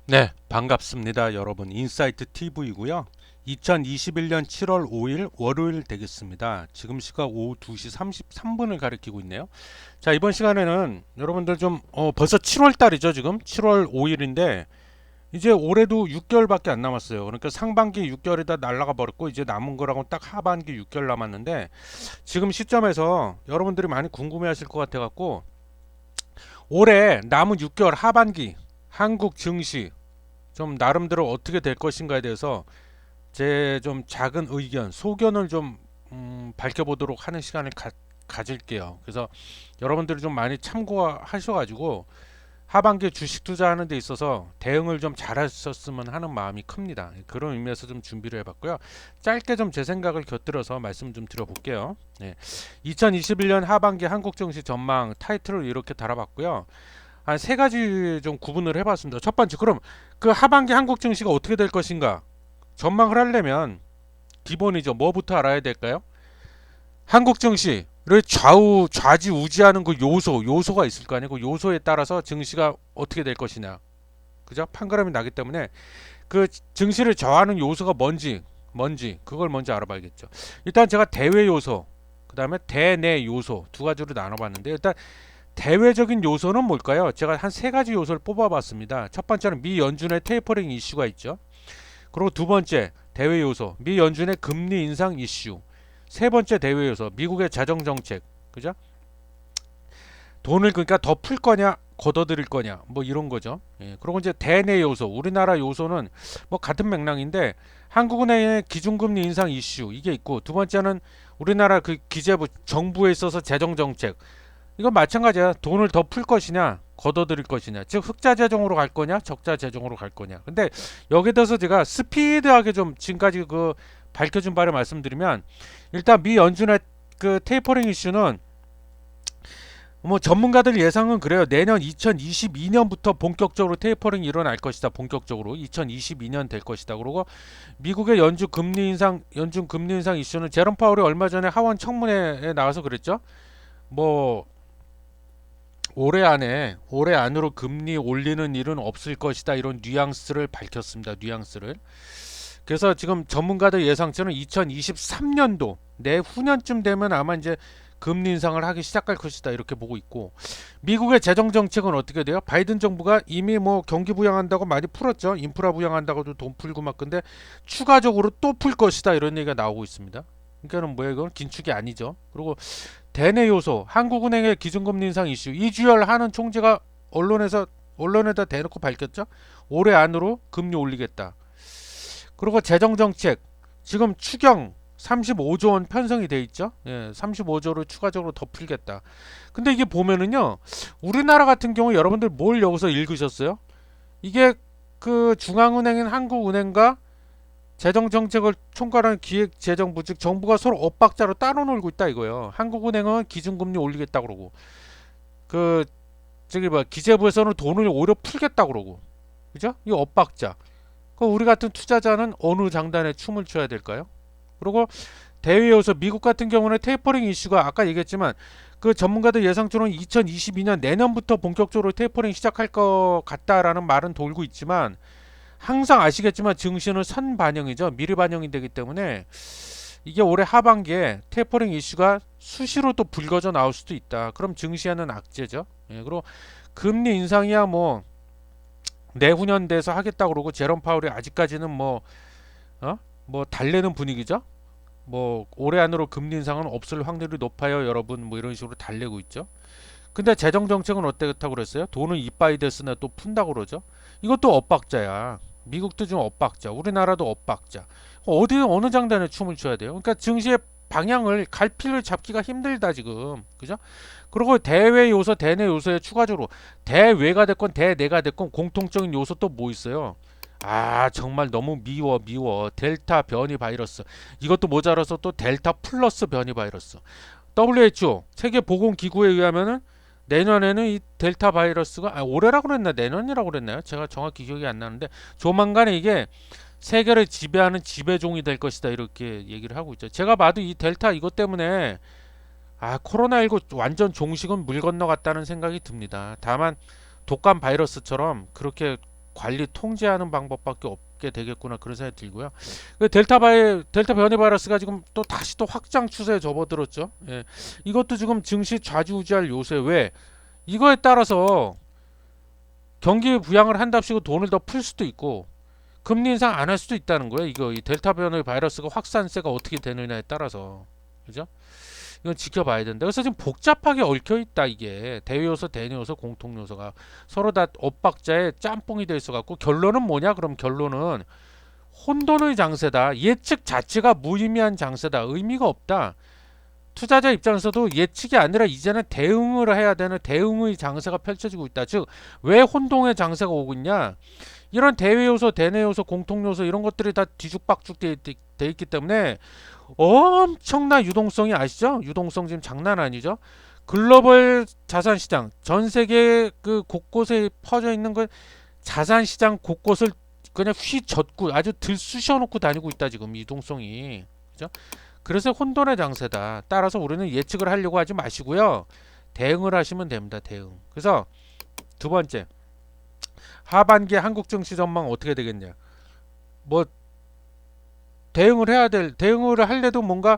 네, 반갑습니다. 여러분. 인사이트 TV이고요. 2021년 7월 5일 월요일 되겠습니다. 지금 시각 오후 2시 33분을 가리키고 있네요. 자, 이번 시간에는 여러분들 좀 벌써 7월 달이죠, 지금. 7월 5일인데 이제 올해도 6개월밖에 안 남았어요. 그러니까 상반기 6개월이 다 날아가 버렸고 이제 남은 거라고 딱 하반기 6개월 남았는데 지금 시점에서 여러분들이 많이 궁금해 하실 것 같아 갖고 올해 남은 6개월 하반기 한국 증시 좀 나름대로 어떻게 될 것인가에 대해서 제 좀 작은 의견, 소견을 좀 밝혀보도록 하는 시간을 가질게요. 그래서 여러분들이 좀 많이 참고하셔가지고 하반기에 주식 투자하는 데 있어서 대응을 좀 잘하셨으면 하는 마음이 큽니다. 그런 의미에서 좀 준비를 해봤고요. 짧게 좀 제 생각을 곁들여서 말씀 좀 드려볼게요. 네. 2021년 하반기 한국 증시 전망 타이틀을 이렇게 달아봤고요. 한 세 가지 좀 구분을 해봤습니다. 첫 번째, 그럼 그 하반기 한국 증시가 어떻게 될 것인가? 전망을 하려면 기본이죠. 뭐부터 알아야 될까요? 한국 증시를 좌지우지하는 그 요소가 있을 거 아니에요. 그 요소에 따라서 증시가 어떻게 될 것이냐. 그죠? 판가름이 나기 때문에 그 증시를 저하는 요소가 뭔지 그걸 먼저 알아봐야겠죠. 일단 제가 대외 요소, 그다음에 대내 요소 두 가지로 나눠봤는데 일단 대외적인 요소는 뭘까요? 제가 한 세 가지 요소를 뽑아봤습니다. 첫 번째는 미 연준의 테이퍼링 이슈가 있죠. 그리고 두 번째 대외 요소 미 연준의 금리 인상 이슈. 세 번째 대외 요소 미국의 재정 정책. 그죠? 돈을 그러니까 더 풀 거냐 걷어들일 거냐 뭐 이런 거죠. 예. 그리고 이제 대내 요소 우리나라 요소는 뭐 같은 맥락인데 한국은행의 기준금리 인상 이슈 이게 있고 두 번째는 우리나라 그 기재부 정부에 있어서 재정 정책 이건 마찬가지야. 돈을 더 풀 것이냐, 걷어들일 것이냐. 즉 흑자 재정으로 갈 거냐, 적자 재정으로 갈 거냐. 근데 여기에 대해서 제가 스피드하게 좀 지금까지 그 밝혀준 바를 말씀드리면 일단 미 연준의 그 테이퍼링 이슈는 뭐 전문가들 예상은 그래요. 내년 2022년부터 본격적으로 테이퍼링이 일어날 것이다. 본격적으로 2022년 될 것이다. 그리고 미국의 연준 금리 인상 이슈는 제롬 파월이 얼마 전에 하원 청문회에 나와서 그랬죠. 뭐 올해 안으로 금리 올리는 일은 없을 것이다 이런 뉘앙스를 밝혔습니다. 뉘앙스를. 그래서 지금 전문가들 예상치는 2023년도 내후년쯤 되면 아마 이제 금리 인상을 하기 시작할 것이다 이렇게 보고 있고 미국의 재정 정책은 어떻게 돼요? 바이든 정부가 이미 뭐 경기 부양한다고 많이 풀었죠. 인프라 부양한다고도 돈 풀고 막 근데 추가적으로 또 풀 것이다 이런 얘기가 나오고 있습니다. 그러니까는 뭐야 이건 긴축이 아니죠. 그리고 대내 요소 한국은행의 기준금리 인상 이슈 이주열 하는 총재가 언론에다 대놓고 밝혔죠. 올해 안으로 금리 올리겠다. 그리고 재정 정책 지금 추경 35조 원 편성이 돼 있죠. 예, 35조를 추가적으로 더 풀겠다. 근데 이게 보면은요. 우리나라 같은 경우 여러분들 뭘 여기서 읽으셨어요? 이게 그 중앙은행인 한국은행과 재정정책을 총괄하는 기획재정부 즉 정부가 서로 엇박자로 따로 놀고 있다 이거예요. 한국은행은 기준금리 올리겠다 그러고 그 저기 뭐 기재부에서는 돈을 오히려 풀겠다 그러고 그죠? 이 엇박자. 그 우리 같은 투자자는 어느 장단에 춤을 춰야 될까요? 그리고 대외 요소 미국 같은 경우는 테이퍼링 이슈가 아까 얘기했지만 그 전문가들 예상처럼 2022년 내년부터 본격적으로 테이퍼링 시작할 것 같다라는 말은 돌고 있지만 항상 아시겠지만 증시는 선반영이죠. 미리 반영이 되기 때문에 이게 올해 하반기에 테이퍼링 이슈가 수시로 또 불거져 나올 수도 있다. 그럼 증시에는 악재죠. 예, 그리고 금리 인상이야 뭐 내후년 돼서 하겠다 그러고 제롬 파월이 아직까지는 뭐 달래는 분위기죠. 뭐 올해 안으로 금리 인상은 없을 확률이 높아요, 여러분. 뭐 이런 식으로 달래고 있죠. 근데 재정 정책은 어떻다고 그랬어요? 돈은 이빠이 됐으나 또 푼다고 그러죠. 이것도 엇박자야. 미국도 좀 엇박자, 우리나라도 엇박자. 어디 어느 장단에 춤을 춰야 돼요? 그러니까 증시의 방향을 갈피를 잡기가 힘들다 지금, 그죠? 그리고 대외 요소, 대내 요소에 추가적으로 대외가 됐건 대내가 됐건 공통적인 요소 또 뭐 있어요? 아 정말 너무 미워 델타 변이 바이러스 이것도 모자라서 또 델타 플러스 변이 바이러스 WHO 세계보건기구에 의하면은 내년에는 이 델타 바이러스가 올해라고 그랬나 내년이라고 그랬나요? 제가 정확히 기억이 안 나는데 조만간에 이게 세계를 지배하는 지배종이 될 것이다 이렇게 얘기를 하고 있죠. 제가 봐도 이 델타 이것 때문에 코로나19 완전 종식은 물 건너갔다는 생각이 듭니다. 다만 독감 바이러스처럼 그렇게 관리 통제하는 방법밖에 없게 되겠구나 그런 생각이 들고요. 델타 변이 바이러스가 지금 또 다시 또 확장 추세에 접어들었죠. 예. 이것도 지금 증시 좌지우지할 요새. 왜? 이거에 따라서 경기 부양을 한답시고 돈을 더 풀 수도 있고 금리 인상 안 할 수도 있다는 거예요. 이거 이 델타 변이 바이러스가 확산세가 어떻게 되느냐에 따라서. 그죠? 이건 지켜봐야 된다. 그래서 지금 복잡하게 얽혀 있다 이게 대외 요소, 대내 요소, 공통 요소가 서로 다 엇박자에 짬뽕이 돼 있어 갖고 결론은 뭐냐? 그럼 결론은 혼돈의 장세다. 예측 자체가 무의미한 장세다. 의미가 없다. 투자자 입장에서도 예측이 아니라 이제는 대응을 해야 되는 대응의 장세가 펼쳐지고 있다. 즉 왜 혼동의 장세가 오고 있냐? 이런 대외 요소, 대내 요소, 공통 요소 이런 것들이 다 뒤죽박죽 돼 있기 때문에 엄청난 유동성이 아시죠? 유동성 지금 장난 아니죠? 글로벌 자산 시장 전 세계 그 곳곳에 퍼져 있는 그 자산 시장 곳곳을 그냥 휘젓고 아주 들쑤셔 놓고 다니고 있다 지금 유동성이. 그죠? 그래서 혼돈의 장세다. 따라서 우리는 예측을 하려고 하지 마시고요. 대응을 하시면 됩니다. 대응. 그래서 두 번째 하반기 한국 증시 전망 어떻게 되겠냐? 뭐 대응을 할래도 뭔가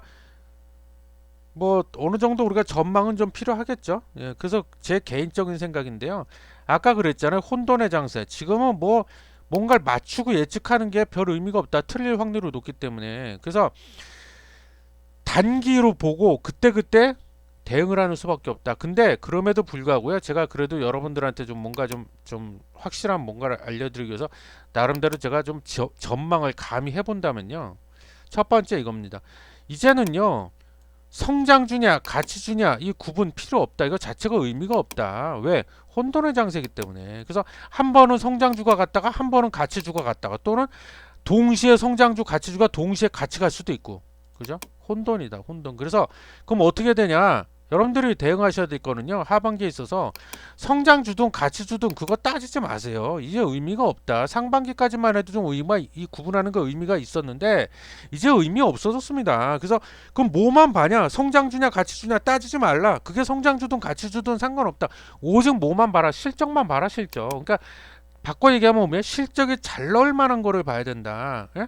뭐 어느 정도 우리가 전망은 좀 필요하겠죠. 예, 그래서 제 개인적인 생각인데요. 아까 그랬잖아요. 혼돈의 장세. 지금은 뭐 뭔가를 맞추고 예측하는 게 별 의미가 없다. 틀릴 확률이 높기 때문에. 그래서 단기로 보고 그때그때 대응을 하는 수밖에 없다. 근데 그럼에도 불구하고요. 제가 그래도 여러분들한테 좀 뭔가 좀 확실한 뭔가를 알려드리기 위해서 나름대로 제가 좀 전망을 감히 해본다면요. 첫 번째 이겁니다. 이제는요. 성장주냐 가치주냐 이 구분 필요 없다. 이거 자체가 의미가 없다. 왜? 혼돈의 장세이기 때문에. 그래서 한 번은 성장주가 갔다가 한 번은 가치주가 갔다가 또는 동시에 성장주 가치주가 동시에 같이 갈 수도 있고. 그죠? 혼돈이다. 혼돈. 그래서 그럼 어떻게 되냐? 여러분들이 대응하셔야 될 거는요. 하반기에 있어서 성장 주든 가치 주든 그거 따지지 마세요. 이제 의미가 없다. 상반기까지만 해도 좀 의미가 이 구분하는 거 의미가 있었는데 이제 의미 없어졌습니다. 그래서 그럼 뭐만 봐냐? 성장 주냐 가치 주냐 따지지 말라. 그게 성장 주든 가치 주든 상관없다. 오직 뭐만 봐라. 실적만 봐라. 실적. 그러니까 바꿔 얘기하면 뭐냐? 실적이 잘 나올 만한 거를 봐야 된다. 예?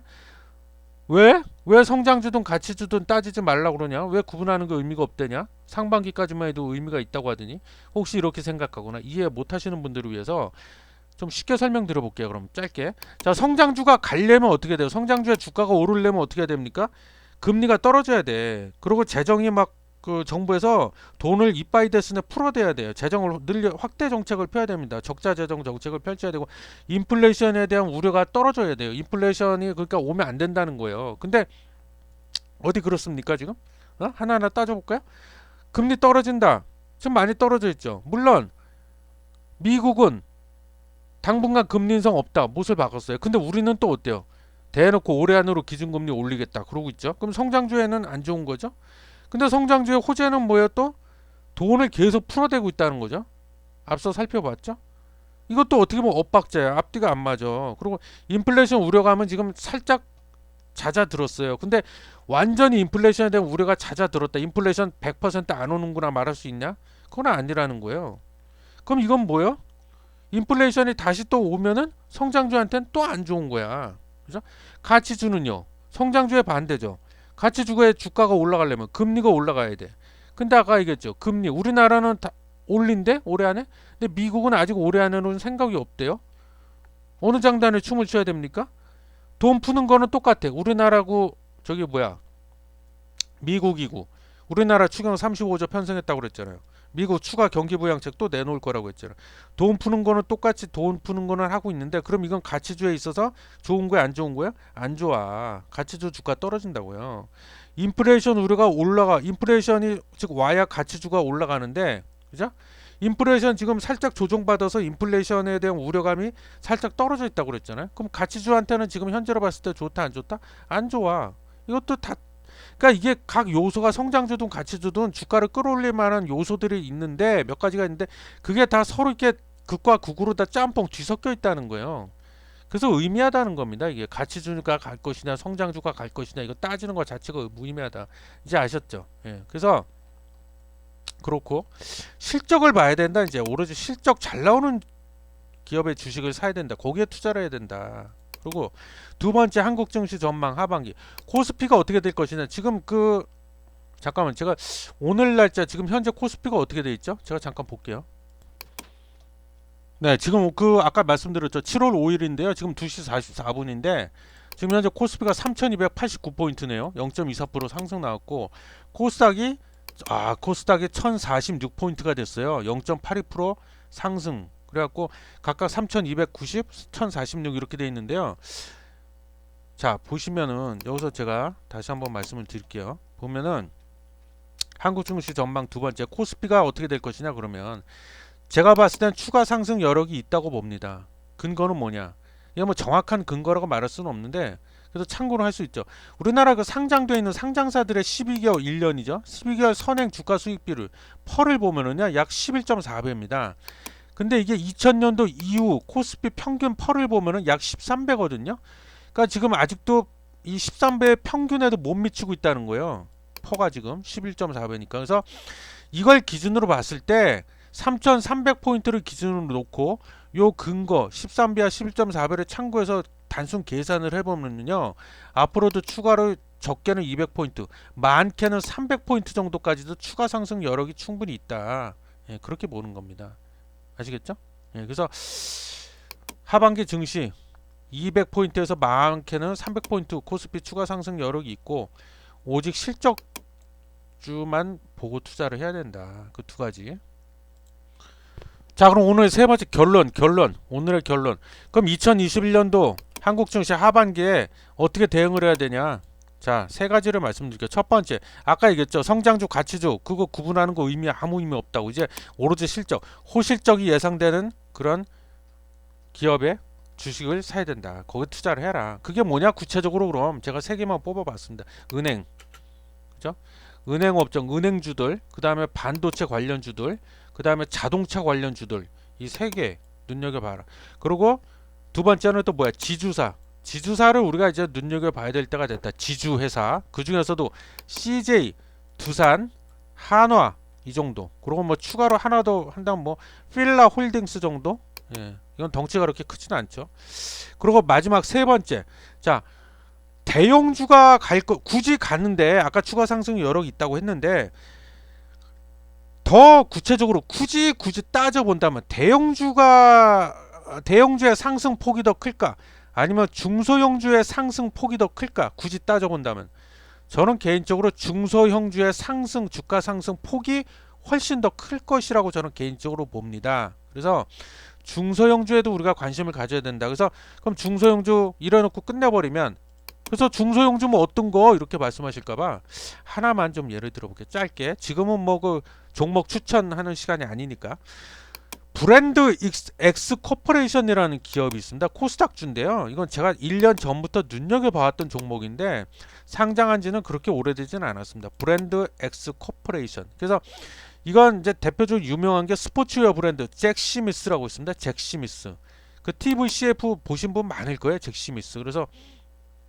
왜? 왜 성장 주든 가치 주든 따지지 말라 그러냐? 왜 구분하는 게 의미가 없대냐? 상반기까지만 해도 의미가 있다고 하더니 혹시 이렇게 생각하거나 이해 못 하시는 분들을 위해서 좀 쉽게 설명드려 볼게요. 그럼 짧게. 자, 성장주가 가려면 어떻게 돼요? 성장주의 주가가 오르려면 어떻게 해야 됩니까? 금리가 떨어져야 돼. 그리고 재정이 막 그 정부에서 돈을 이빠이 됐으니 풀어대야 돼요. 재정을 늘려 확대 정책을 펴야 됩니다. 적자 재정 정책을 펼쳐야 되고 인플레이션에 대한 우려가 떨어져야 돼요. 인플레이션이 그러니까 오면 안 된다는 거예요. 근데 어디 그렇습니까 지금? 하나하나 따져볼까요? 금리 떨어진다. 지금 많이 떨어져 있죠. 물론 미국은 당분간 금리 인상 없다. 못을 박았어요. 근데 우리는 또 어때요? 대놓고 올해 안으로 기준금리 올리겠다. 그러고 있죠. 그럼 성장주에는 안 좋은 거죠. 근데 성장주의 호재는 뭐예요 또? 돈을 계속 풀어대고 있다는 거죠. 앞서 살펴봤죠. 이것도 어떻게 보면 엇박자야. 앞뒤가 안 맞아. 그리고 인플레이션 우려감은 지금 살짝 잦아들었어요. 근데 완전히 인플레이션에 대한 우려가 잦아들었다. 인플레이션 100%안 오는구나 말할 수 있냐? 그건 아니라는 거예요. 그럼 이건 뭐예요? 인플레이션이 다시 또 오면은 성장주한테는 또 안 좋은 거야. 그죠? 가치주는요. 성장주의 반대죠. 가치주의 주가가 올라가려면 금리가 올라가야 돼. 근데 아까 얘기했죠. 금리 우리나라는 다 올린대 올해 안에. 근데 미국은 아직 올해 안에는 생각이 없대요. 어느 장단에 춤을 춰야 됩니까? 돈 푸는 거는 똑같아. 우리나라고 저기 뭐야 미국이고 우리나라 추경 35조 편성했다고 그랬잖아요. 미국 추가 경기 부양책 또 내놓을 거라고 했잖아요. 돈 푸는 거는 똑같이 돈 푸는 거는 하고 있는데 그럼 이건 가치주에 있어서 좋은 거야 안 좋은 거야? 안 좋아. 가치주 주가 떨어진다고요. 인플레이션 우려가 올라가 인플레이션이 즉 와야 가치주가 올라가는데 그죠? 인플레이션 지금 살짝 조정받아서 인플레이션에 대한 우려감이 살짝 떨어져 있다고 그랬잖아요. 그럼 가치주한테는 지금 현재로 봤을 때 좋다 안 좋다? 안 좋아. 이것도 다 그러니까 이게 각 요소가 성장주든 가치주든 주가를 끌어올릴 만한 요소들이 있는데 몇 가지가 있는데 그게 다 서로 이렇게 극과 극으로 다 짬뽕 뒤섞여 있다는 거예요. 그래서 의미하다는 겁니다. 이게 가치주가 갈 것이냐 성장주가 갈 것이냐 이거 따지는 것 자체가 무의미하다. 이제 아셨죠? 예. 그래서 그렇고 실적을 봐야 된다. 이제 오로지 실적 잘 나오는 기업의 주식을 사야 된다. 거기에 투자를 해야 된다. 그리고 두 번째 한국 증시 전망 하반기. 코스피가 어떻게 될 것이냐. 지금 잠깐만 제가 오늘 날짜 지금 현재 코스피가 어떻게 돼 있죠? 제가 잠깐 볼게요. 네, 지금 아까 말씀드렸죠. 7월 5일인데요. 지금 2시 44분인데 지금 현재 코스피가 3,289포인트네요. 0.24% 상승 나왔고 코스닥이 1,046포인트가 됐어요. 0.82% 상승. 그래갖고 각각 3,290, 1,046 이렇게 돼 있는데요. 자, 보시면은 여기서 제가 다시 한번 말씀을 드릴게요. 보면은 한국 증시 전망 두 번째 코스피가 어떻게 될 것이냐 그러면 제가 봤을 땐 추가 상승 여력이 있다고 봅니다. 근거는 뭐냐? 이게 뭐 정확한 근거라고 말할 수는 없는데 그래서 참고로 할 수 있죠. 우리나라 상장되어 있는 상장사들의 12개월 1년이죠. 12개월 선행 주가 수익비를 펄을 보면은요 약 11.4배입니다. 근데 이게 2000년도 이후 코스피 평균 펄을 보면은 약 13배거든요. 그러니까 지금 아직도 이 13배 평균에도 못 미치고 있다는 거예요. 퍼가 지금 11.4배니까. 그래서 이걸 기준으로 봤을 때 3,300포인트를 기준으로 놓고 요 근거 13배와 11.4배를 참고해서 단순 계산을 해보면요. 앞으로도 추가로 적게는 200포인트, 많게는 300포인트 정도까지도 추가 상승 여력이 충분히 있다. 예, 그렇게 보는 겁니다. 아시겠죠? 예, 그래서 하반기 증시 200포인트에서 많게는 300포인트 코스피 추가 상승 여력이 있고 오직 실적주만 보고 투자를 해야 된다. 그 두 가지. 자, 그럼 오늘 세 번째 오늘의 결론. 그럼 2021년도 한국 증시 하반기에 어떻게 대응을 해야 되냐? 자, 세 가지를 말씀드릴게요. 첫 번째, 아까 얘기했죠. 성장주, 가치주, 그거 구분하는 거 아무 의미 없다고. 이제 오로지 실적, 호실적이 예상되는 그런 기업의 주식을 사야 된다. 거기 투자를 해라. 그게 뭐냐? 구체적으로 그럼 제가 세 개만 뽑아봤습니다. 은행, 그죠? 은행업종, 은행주들, 그 다음에 반도체 관련주들, 그 다음에 자동차 관련주들, 이 세 개 눈여겨봐라. 그리고 두 번째는 또 뭐야? 지주사를 우리가 이제 눈여겨봐야 될 때가 됐다. 지주회사, 그 중에서도 CJ, 두산, 한화 이 정도. 그리고 뭐 추가로 하나 더 한다면 뭐 필라홀딩스 정도. 예, 이건 덩치가 그렇게 크지는 않죠. 그리고 마지막 세 번째, 자, 대형주가 굳이 가는데 아까 추가 상승 여력이 있다고 했는데 더 구체적으로 굳이 따져본다면 대형주의 상승 폭이 더 클까? 아니면 중소형주의 상승 폭이 더 클까? 굳이 따져본다면 저는 개인적으로 중소형주의 주가 상승 폭이 훨씬 더 클 것이라고 저는 개인적으로 봅니다. 그래서 중소형주에도 우리가 관심을 가져야 된다. 그래서 그럼 중소형주 이래놓고 끝내버리면 그래서 중소형주 뭐 어떤 거 이렇게 말씀하실까봐 하나만 좀 예를 들어볼게요. 짧게. 지금은 뭐 그 종목 추천하는 시간이 아니니까. 브랜드 X 코퍼레이션이라는 기업이 있습니다. 코스닥주인데요. 이건 제가 1년 전부터 눈여겨봐왔던 종목인데 상장한 지는 그렇게 오래되지는 않았습니다. 브랜드 X 코퍼레이션. 그래서 이건 이제 대표적으로 유명한 게 스포츠웨어 브랜드 잭시미스라고 있습니다. 잭시미스. 그 TVCF 보신 분 많을 거예요. 잭시미스. 그래서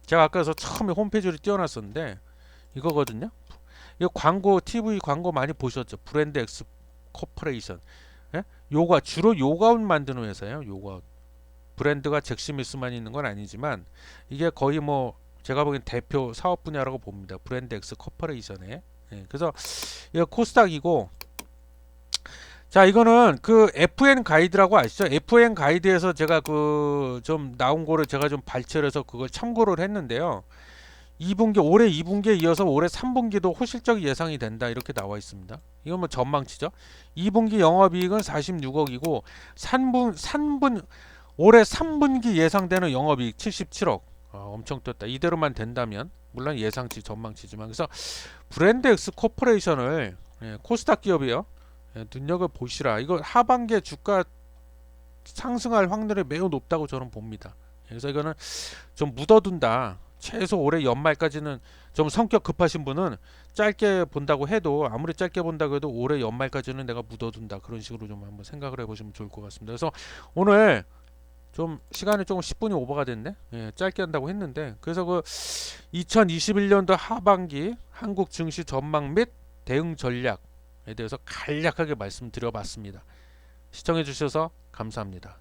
제가 아까서 처음에 홈페이지를 띄워놨었는데 이거거든요. 이거 TV 광고 많이 보셨죠? 브랜드 X 코퍼레이션. 예? 주로 요가옷 만드는 회사예요. 요가옷. 브랜드가 잭시미스만 있는 건 아니지만 이게 거의 뭐 제가 보기엔 대표 사업 분야라고 봅니다. 브랜드 X 코퍼레이션에. 예, 그래서 이거 코스닥이고, 자, 이거는 그 FN 가이드라고 아시죠? FN 가이드에서 제가 좀 나온 거를 제가 좀 발췌를 해서 그걸 참고를 했는데요. 올해 2분기에 이어서 올해 3분기도 호실적이 예상이 된다 이렇게 나와 있습니다. 이건 뭐 전망치죠. 2분기 영업이익은 46억이고 올해 3분기 예상되는 영업이익 77억. 엄청 떴다. 이대로만 된다면 물론 예상치 전망치지만 그래서 브랜드 X 코퍼레이션을 코스닥 기업이요. 눈여겨 보시라. 이거 하반기에 주가 상승할 확률이 매우 높다고 저는 봅니다. 그래서 이거는 좀 묻어둔다. 최소 올해 연말까지는 좀 성격 급하신 분은 짧게 본다고 해도 아무리 짧게 본다고 해도 올해 연말까지는 내가 묻어둔다. 그런 식으로 좀 한번 생각을 해보시면 좋을 것 같습니다. 그래서 오늘 좀 시간이 조금 10분이 오버가 됐네. 예, 짧게 한다고 했는데 그래서 2021년도 하반기 한국 증시 전망 및 대응 전략에 대해서 간략하게 말씀드려봤습니다. 시청해 주셔서 감사합니다.